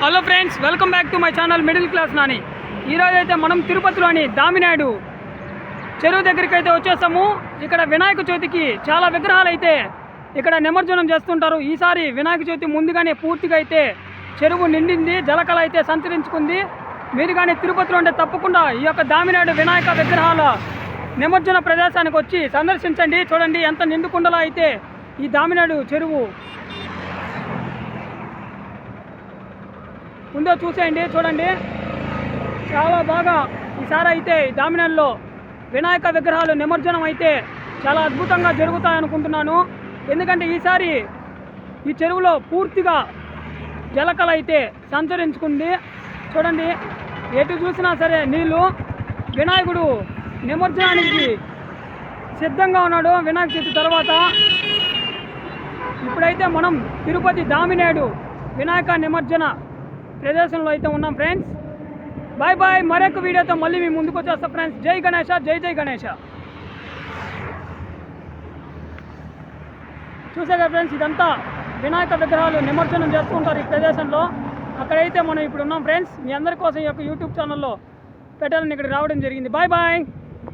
Hello friends, welcome back to my channel middle class Nani. ఈరోజు అయితే మనం తిరుపతిలోని దామినాయుడు చెరువు దగ్గరికి అయితే వచ్చేస్తాము. ఇక్కడ వినాయక చవితికి చాలా విగ్రహాలు అయితే ఇక్కడ నిమజ్జనం చేస్తుంటారు. ఈసారి వినాయక చవితి ముందుగానే పూర్తిగా అయితే చెరువు నిండింది, జలకళ అయితే సంతరించుకుంది. మీరు కానీ తిరుపతిలో ఉంటే తప్పకుండా ఈ యొక్క దామినాయుడు వినాయక విగ్రహాల నిమజ్జన ప్రదేశానికి వచ్చి సందర్శించండి. చూడండి ఎంత నిండుకుండలా అయితే ఈ దామినాయుడు చెరువు ఉందో చూసేయండి. చూడండి చాలా బాగా ఈసారి అయితే దామినాయుడులో వినాయక విగ్రహాలు నిమజ్జనం అయితే చాలా అద్భుతంగా జరుగుతాయనుకుంటున్నాను. ఎందుకంటే ఈసారి ఈ చెరువులో పూర్తిగా జలకళ అయితే సంచరించుకుంది. చూడండి ఎటు చూసినా సరే నీళ్ళు. వినాయకుడు నిమజ్జనానికి సిద్ధంగా ఉన్నాడు. వినాయక చవితి తర్వాత ఇప్పుడైతే మనం తిరుపతి దామినాయుడు వినాయక నిమజ్జన ప్రదేశంలో అయితే ఉన్నాం ఫ్రెండ్స్. Bye bye. మరొక వీడియోతో మళ్ళీ మీ ముందుకు వచ్చేస్తా ఫ్రెండ్స్. జై గణేష, జై జై గణేష. చూసారా ఫ్రెండ్స్, ఇదంతా వినాయక విగ్రహాలు నిమజ్జనం చేస్తూ ఉంటారు ఈ ప్రదేశంలో. అక్కడైతే మనం ఇప్పుడు ఉన్నాం ఫ్రెండ్స్. మీ అందరి కోసం ఈ యొక్క యూట్యూబ్ ఛానల్లో పెట్టాలని ఇక్కడికి రావడం జరిగింది. Bye bye.